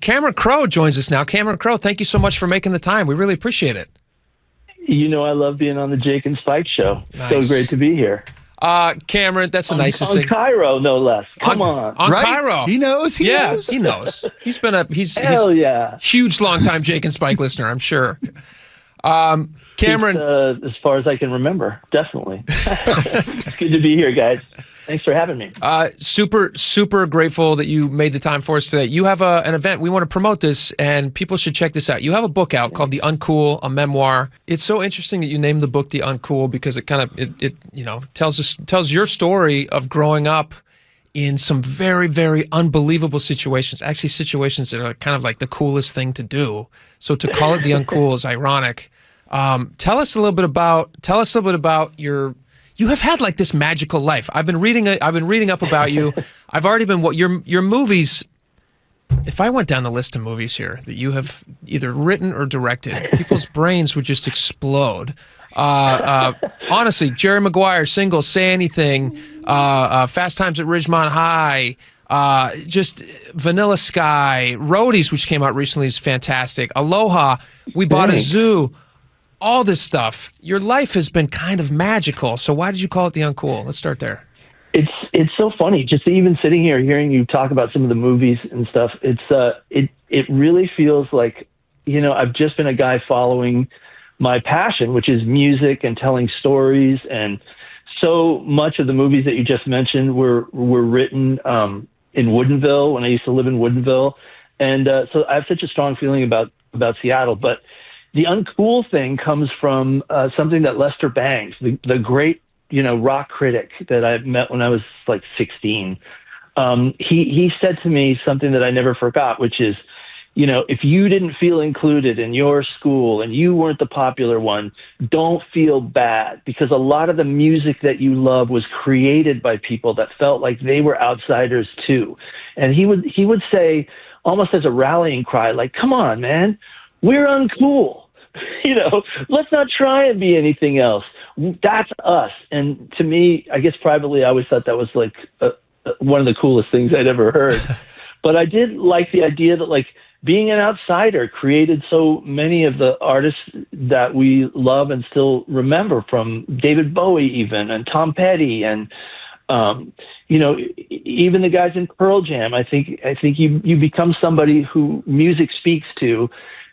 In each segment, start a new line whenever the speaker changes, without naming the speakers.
Cameron Crowe joins us now. Cameron Crowe, thank you so much for making the time. We really appreciate it.
I love being on the Jake and Spike show.
Nice.
So great to be here.
Cameron, that's the nicest thing.
On KIRO, no less. Come on.
On
Right?
KIRO.
He knows. He knows.
He knows. He's
Hell yeah.
huge, long-time Jake and Spike listener, I'm sure. Cameron.
As far as I can remember, definitely. It's good to be here, guys. Thanks for having me.
Super, super grateful that you made the time for us today. You have an event. We want to promote this, and people should check this out. You have a book out called The Uncool, a memoir. It's so interesting that you named the book The Uncool because it kind of tells your story of growing up in some very, very unbelievable situations. Actually, situations that are kind of like the coolest thing to do. So to call it The Uncool is ironic. Tell us a little bit about your. You have had like this magical life. I've been reading up about you. I've already been your movies. If I went down the list of movies here that you have either written or directed, people's brains would just explode. Honestly, Jerry Maguire, Single, Say Anything, Fast Times at Ridgemont High, just Vanilla Sky, Roadies, which came out recently, is fantastic. Aloha, We Bought a Zoo. All this stuff. Your life has been kind of magical. So why did you call it The Uncool? Let's start there.
It's so funny just even sitting here hearing you talk about some of the movies and stuff. It really feels like, I've just been a guy following my passion, which is music and telling stories. And so much of the movies that you just mentioned were written in Woodinville when I used to live in Woodinville. And so I have such a strong feeling about Seattle. But the uncool thing comes from something that Lester Bangs, the great, rock critic that I met when I was like 16. He said to me something that I never forgot, which is, if you didn't feel included in your school and you weren't the popular one, don't feel bad, because a lot of the music that you love was created by people that felt like they were outsiders too. And he would say, almost as a rallying cry, like, come on, man, we're uncool. Let's not try and be anything else. That's us. And to me, I guess privately, I always thought that was like one of the coolest things I'd ever heard. But I did like the idea that like being an outsider created so many of the artists that we love and still remember, from David Bowie even, and Tom Petty, and even the guys in Pearl Jam. I think you become somebody who music speaks to,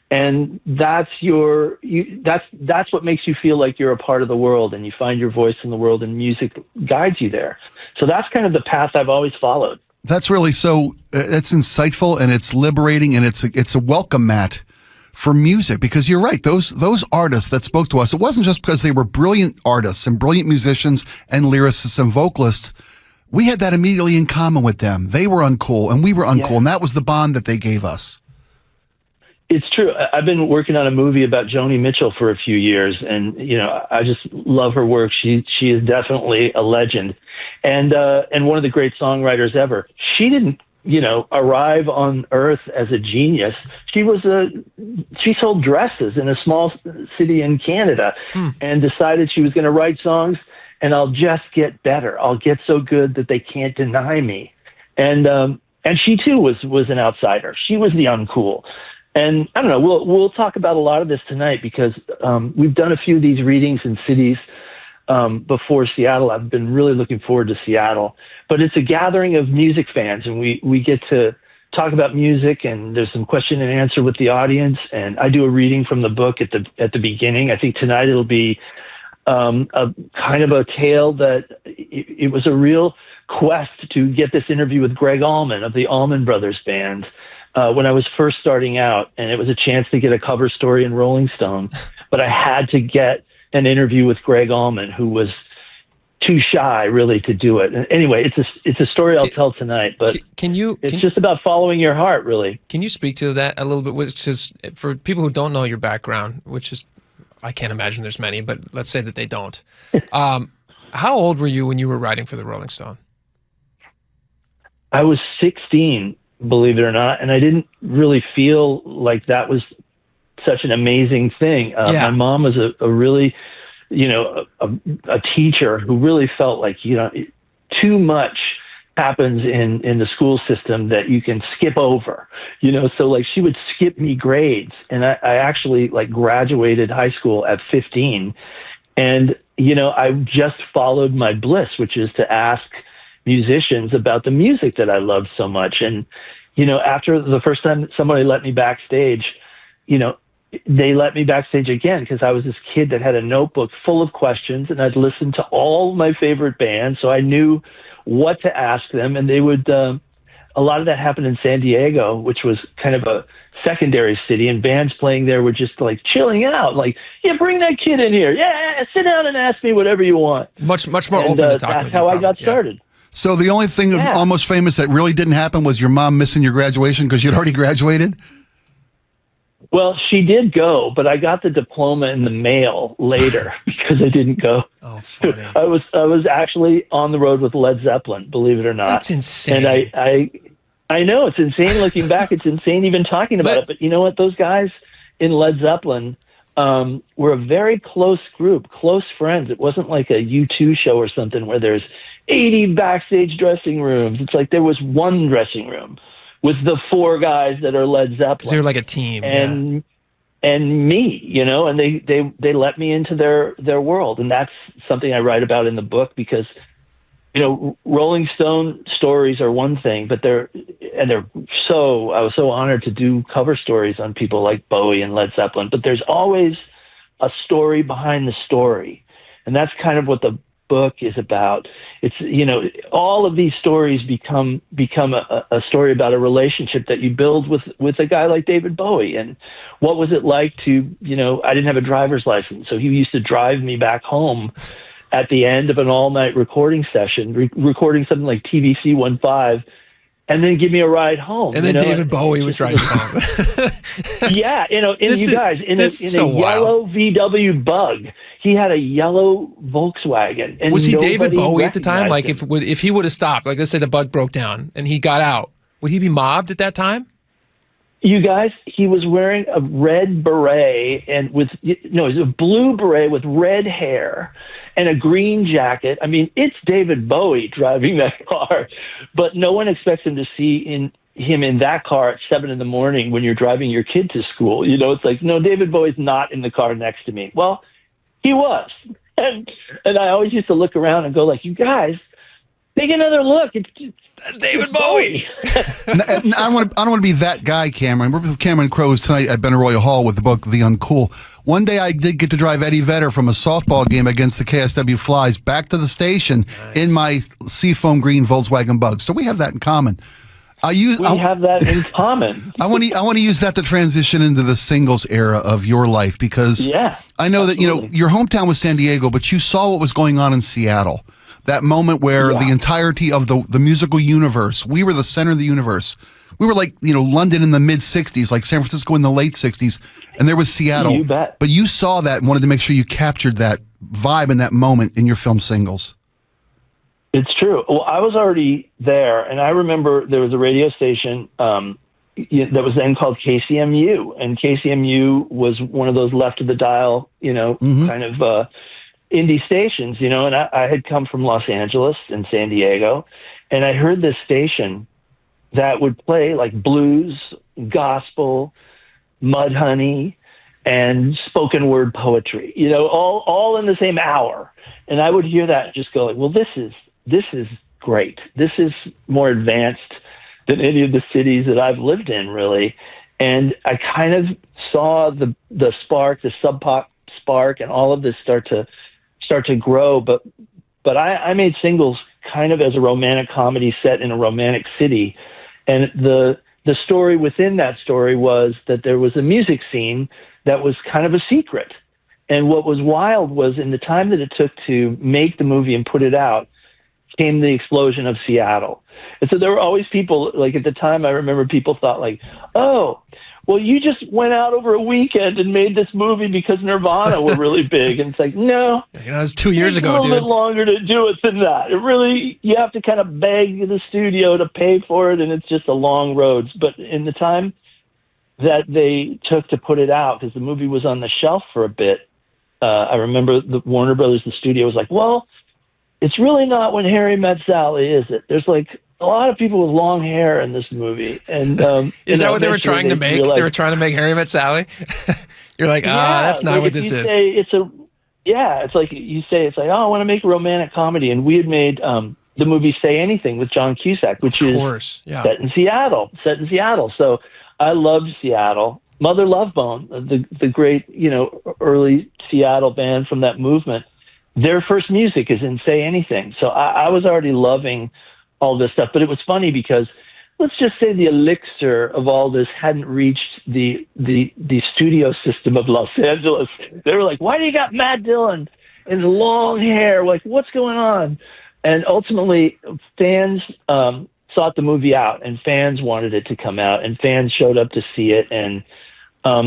and that's what makes you feel like you're a part of the world, and you find your voice in the world, and music guides you there. So that's kind of the path I've always followed.
That's really so. It's insightful, and it's liberating, and it's a welcome mat for music, because you're right. Those artists that spoke to us, it wasn't just because they were brilliant artists and brilliant musicians and lyricists and vocalists. We had that immediately in common with them. They were uncool, and we were uncool, and that was the bond that they gave us.
It's true. I've been working on a movie about Joni Mitchell for a few years, and I just love her work. She is definitely a legend, and one of the great songwriters ever. She didn't arrive on Earth as a genius. She sold dresses in a small city in Canada, and decided she was going to write songs, and I'll just get better. I'll get so good that they can't deny me. And she too was an outsider. She was the uncool. And I don't know, we'll talk about a lot of this tonight, because we've done a few of these readings in cities before Seattle. I've been really looking forward to Seattle. But it's a gathering of music fans, and we get to talk about music, and there's some question and answer with the audience. And I do a reading from the book at the beginning. I think tonight it'll be a kind of a tale that it was a real quest to get this interview with Greg Allman of the Allman Brothers Band. When I was first starting out, and it was a chance to get a cover story in Rolling Stone, but I had to get an interview with Greg Allman, who was too shy really to do it. And anyway, it's a story I'll tell tonight, but it's just about following your heart, really.
Can you speak to that a little bit, which is, for people who don't know your background, which is, I can't imagine there's many, but let's say that they don't. How old were you when you were writing for the Rolling Stone?
I was 16. Believe it or not. And I didn't really feel like that was such an amazing thing. My mom was a really, a teacher who really felt like, too much happens in the school system that you can skip over, so like she would skip me grades. And I actually like graduated high school at 15. And, I just followed my bliss, which is to ask musicians about the music that I loved so much. And, after the first time somebody let me backstage, they let me backstage again because I was this kid that had a notebook full of questions, and I'd listened to all my favorite bands. So I knew what to ask them. And they would, a lot of that happened in San Diego, which was kind of a secondary city, and bands playing there were just like chilling out. Like, yeah, bring that kid in here. Yeah, sit down and ask me whatever you want.
Much more open to talking.
That's how I got started.
So the only thing Almost Famous that really didn't happen was your mom missing your graduation because you'd already graduated?
Well, she did go, but I got the diploma in the mail later because I didn't go.
Oh, funny.
I was actually on the road with Led Zeppelin, believe it or not.
That's insane.
And I know it's insane looking back. It's insane even talking about it. But you know what? Those guys in Led Zeppelin were a very close group, close friends. It wasn't like a U2 show or something where there's 80 backstage dressing rooms. It's like there was one dressing room with the 4 guys that are Led Zeppelin.
They're like a team.
And me, and they let me into their world. And that's something I write about in the book because, Rolling Stone stories are one thing, but I was so honored to do cover stories on people like Bowie and Led Zeppelin, but there's always a story behind the story. And that's kind of what the book is about. It's, all of these stories become a story about a relationship that you build with a guy like David Bowie. And what was it like to, I didn't have a driver's license, so he used to drive me back home at the end of an all-night recording session, recording something like TVC 15, and then give me a ride home.
And then David Bowie would drive you home.
Yeah, in a yellow VW Bug. He had a yellow Volkswagen. And
was he David Bowie at the time? Like
him.
if he would have stopped, like let's say the Bug broke down and he got out, would he be mobbed at that time?
You guys, he was wearing a red beret it was a blue beret with red hair and a green jacket. I mean, it's David Bowie driving that car, but no one expects him to see him in that car at 7 a.m. when you're driving your kid to school. It's like, no, David Bowie's not in the car next to me. Well, he was. And I always used to look around and go like, you guys, take another look.
That's David Bowie.
I don't want to be that guy, Cameron. We're with Cameron Crowe tonight at Benaroya Hall with the book, The Uncool. One day I did get to drive Eddie Vedder from a softball game against the KSW Flies back to the station in my seafoam green Volkswagen Bug. So we have that in common.
We have that in common.
I want to use that to transition into the singles era of your life because I know that your hometown was San Diego, but you saw what was going on in Seattle. That moment where the entirety of the musical universe, we were the center of the universe. We were like, London in the mid 60s, like San Francisco in the late 60s, and there was Seattle.
You bet.
But you saw that and wanted to make sure you captured that vibe and that moment in your film Singles.
It's true. Well, I was already there, and I remember there was a radio station that was then called KCMU, and KCMU was one of those left of the dial, kind of indie stations, and I had come from Los Angeles and San Diego, and I heard this station that would play like blues, gospel, Mudhoney, and spoken word poetry, all in the same hour. And I would hear that and just go like, well, this is great. This is more advanced than any of the cities that I've lived in, really. And I kind of saw the spark, the sub pop spark, and all of this start to grow. But I made Singles kind of as a romantic comedy set in a romantic city, and the story within that story was that there was a music scene that was kind of a secret. And what was wild was in the time that it took to make the movie and put it out, came the explosion of Seattle. And so there were always people, like at the time, I remember people thought like, oh, well, you just went out over a weekend and made this movie because Nirvana were really big. And it's like, no.
It was 2 years ago, dude.
It's a little bit longer to do it than that. It really, you have to kind of beg the studio to pay for it, and it's just a long road. But in the time that they took to put it out, because the movie was on the shelf for a bit, I remember the Warner Brothers, the studio was like, well, it's really not When Harry Met Sally, is it? There's like a lot of people with long hair in this movie. And
is that what they were trying to make? They were trying to make Harry Met Sally? You're like, that's not what this is.
It's like you say, it's like, oh, I want to make a romantic comedy. And we had made the movie Say Anything with John Cusack, which is set in Seattle. So I loved Seattle. Mother Love Bone, the great, early Seattle band from that movement, their first music is in Say Anything. So I was already loving all this stuff. But it was funny because let's just say the elixir of all this hadn't reached the studio system of Los Angeles. They were like, why do you got Matt Dillon and long hair? Like, what's going on? And ultimately, fans sought the movie out, and fans wanted it to come out, and fans showed up to see it. And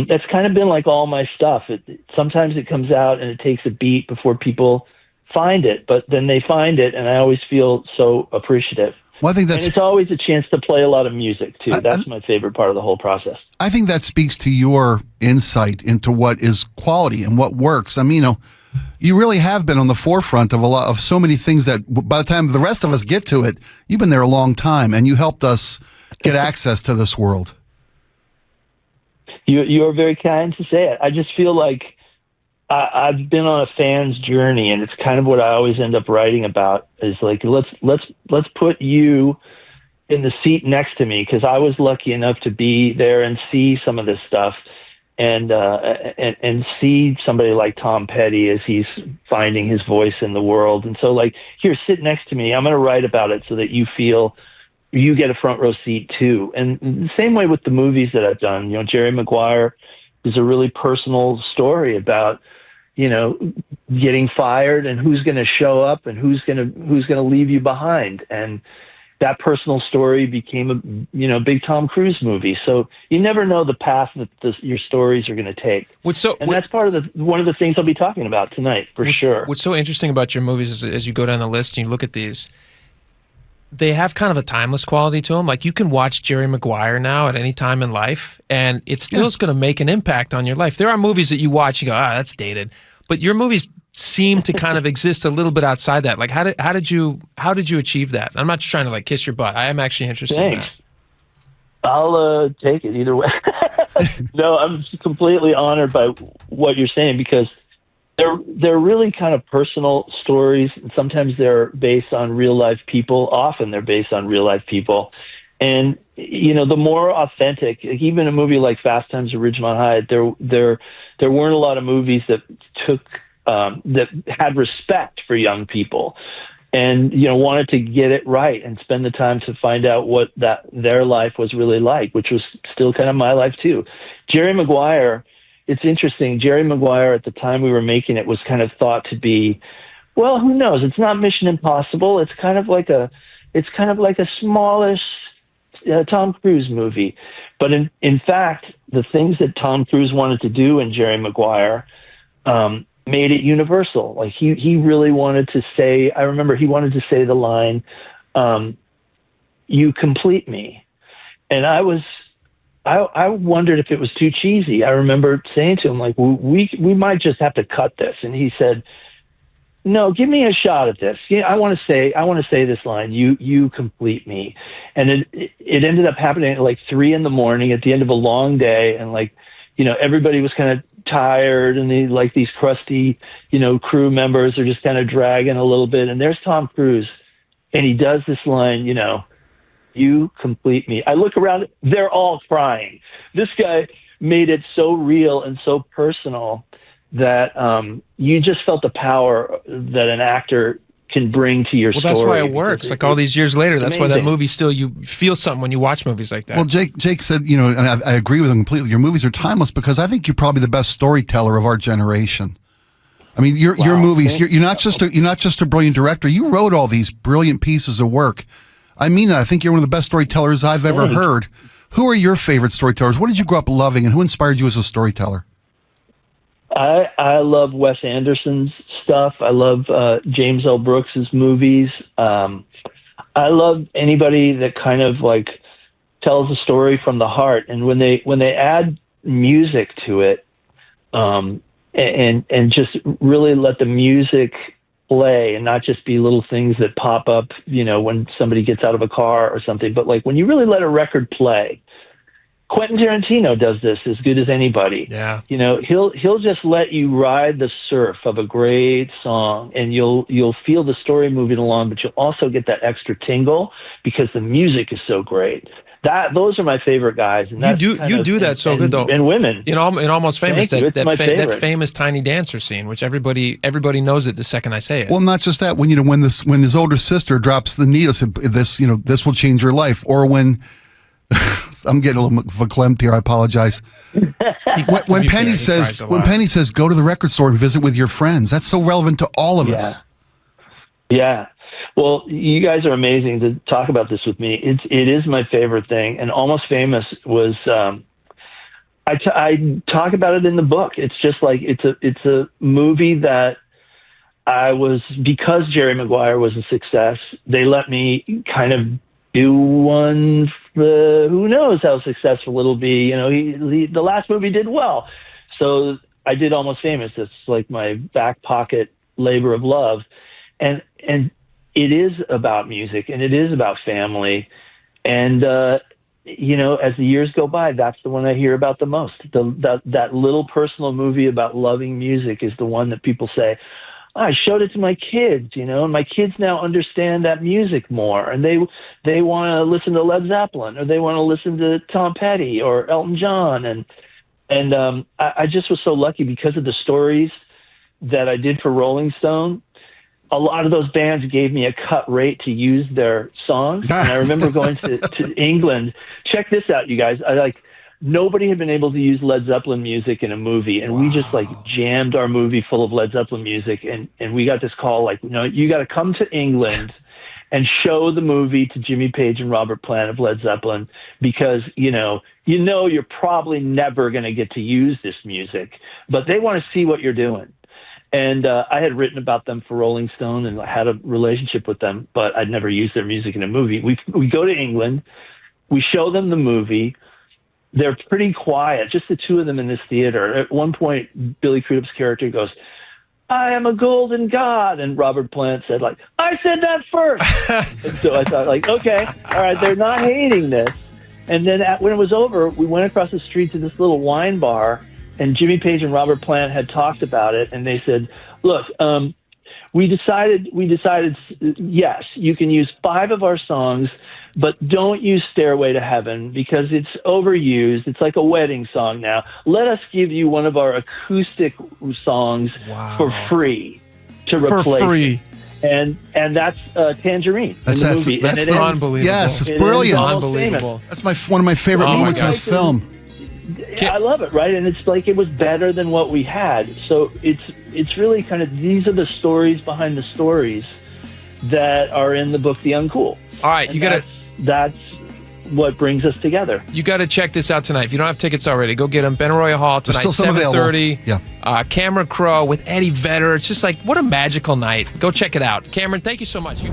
it's kind of been like all my stuff. Sometimes it comes out and it takes a beat before people find it, but then they find it, and I always feel so appreciative.
Well, I think
and it's always a chance to play a lot of music, too. That's my favorite part of the whole process. I
think that speaks to your insight into what is quality and what works. I mean, you really have been on the forefront of so many things that by the time the rest of us get to it, you've been there a long time, and you helped us get access to this world.
You are very kind to say it. I just feel like I've been on a fan's journey, and it's kind of what I always end up writing about is like, let's put you in the seat next to me, because I was lucky enough to be there and see some of this stuff and see somebody like Tom Petty as he's finding his voice in the world. And so like, here, sit next to me. I'm going to write about it so that you feel you get a front row seat too. And the same way with the movies that I've done, Jerry Maguire is a really personal story about, getting fired and who's going to show up and who's going to leave you behind. And that personal story became a big Tom Cruise movie. So you never know the path that your stories are going to take. That's part of one of the things I'll be talking about tonight, for sure.
What's so interesting about your movies is as you go down the list and you look at these, they have kind of a timeless quality to them. Like, you can watch Jerry Maguire now at any time in life, and it still is going to make an impact on your life. There are movies that you watch, you go, that's dated. But your movies seem to kind of exist a little bit outside that. Like, how did you achieve that? I'm not just trying to like kiss your butt. I am actually interested in that.
I'll take it either way. No, I'm completely honored by what you're saying, because they're really kind of personal stories. Sometimes they're based on real life people. Often they're based on real life people. And, the more authentic, even a movie like Fast Times at Ridgemont High, there weren't a lot of movies that took, that had respect for young people and, wanted to get it right and spend the time to find out what their life was really like, which was still kind of my life too. Jerry Maguire, it's interesting. Jerry Maguire, at the time we were making it, was kind of thought to be, well, who knows? It's not Mission Impossible. It's kind of like a smallish Tom Cruise movie. But in fact, the things that Tom Cruise wanted to do in Jerry Maguire made it universal. Like he really wanted to say, I remember he wanted to say the line, "You complete me," and I wondered if it was too cheesy. I remember saying to him, like, we might just have to cut this. And he said, no, give me a shot at this. I want to say this line, you complete me. And it ended up happening at like 3 a.m. at the end of a long day. And like, everybody was kind of tired, and these crusty, crew members are just kind of dragging a little bit. And there's Tom Cruise, and he does this line, you complete me. I look around, they're all crying. This guy made it so real and so personal that you just felt the power that an actor can bring to your story.
Well, that's why it works. Like all these years later, that's why that movie still, you feel something when you watch movies like that.
Well, Jake said, and I agree with him completely, your movies are timeless, because I think you're probably the best storyteller of our generation. I mean, your movies, you're not just a brilliant director. You wrote all these brilliant pieces of work. I mean that. I think you're one of the best storytellers I've ever heard. Who are your favorite storytellers? What did you grow up loving, and who inspired you as a storyteller?
I love Wes Anderson's stuff. I love James L. Brooks's movies. I love anybody that kind of like tells a story from the heart. And when they add music to it, and just really let the music play and not just be little things that pop up, when somebody gets out of a car or something, but like when you really let a record play. Quentin Tarantino does this as good as anybody.
Yeah.
He'll just let you ride the surf of a great song, and you'll feel the story moving along, but you'll also get that extra tingle because the music is so great. Those are my favorite guys. And
you do that so good though.
And women.
In Almost Famous,
that
famous Tiny Dancer scene, which everybody knows it the second I say it.
Well, not just that. When his older sister drops the needle, said, this will change your life, or when. I'm getting a little verklempt here. I apologize. When Penny says, go to the record store and visit with your friends, that's so relevant to all of us.
Yeah. Well, you guys are amazing to talk about this with me. It is my favorite thing. And Almost Famous was, I talk about it in the book. It's just like, it's a movie that because Jerry Maguire was a success, they let me kind of do one. Who knows how successful it'll be? The last movie did well, so I did Almost Famous. It's like my back pocket labor of love, and it is about music and it is about family, and as the years go by, that's the one I hear about the most. That little personal movie about loving music is the one that people say, I showed it to my kids, and my kids now understand that music more, and they want to listen to Led Zeppelin, or they want to listen to Tom Petty or Elton John, and I just was so lucky because of the stories that I did for Rolling Stone. A lot of those bands gave me a cut rate to use their songs, and I remember going to England. Check this out, you guys. Nobody had been able to use Led Zeppelin music in a movie, and we just jammed our movie full of Led Zeppelin music, and we got this call you got to come to England and show the movie to Jimmy Page and Robert Plant of Led Zeppelin because you're probably never going to get to use this music, but they want to see what you're doing. And I had written about them for Rolling Stone and I had a relationship with them, but I'd never used their music in a movie. We go to England, we show them the movie. They're pretty quiet, just the two of them in this theater. At one point, Billy Crudup's character goes, I am a golden god. And Robert Plant said, I said that first. And so I thought, okay, all right, they're not hating this. And then when it was over, we went across the street to this little wine bar, and Jimmy Page and Robert Plant had talked about it, and they said, look, we decided, yes, you can use 5 of our songs, but don't use Stairway to Heaven because it's overused. It's like a wedding song now. Let us give you one of our acoustic songs for free to replace. For free. And that's Tangerine.
That's
unbelievable.
Yes, it's brilliant.
Unbelievable.
That's one of my favorite moments in the film.
I love it, right? And it's like it was better than what we had. So it's really kind of, these are the stories behind the stories that are in the book, The Uncool.
All right,
that's what brings us together.
You got to check this out tonight. If you don't have tickets already, go get them. Benaroya Hall tonight, 7:30.
Yeah.
Cameron Crowe with Eddie Vedder. It's just like, what a magical night. Go check it out. Cameron, thank you so much.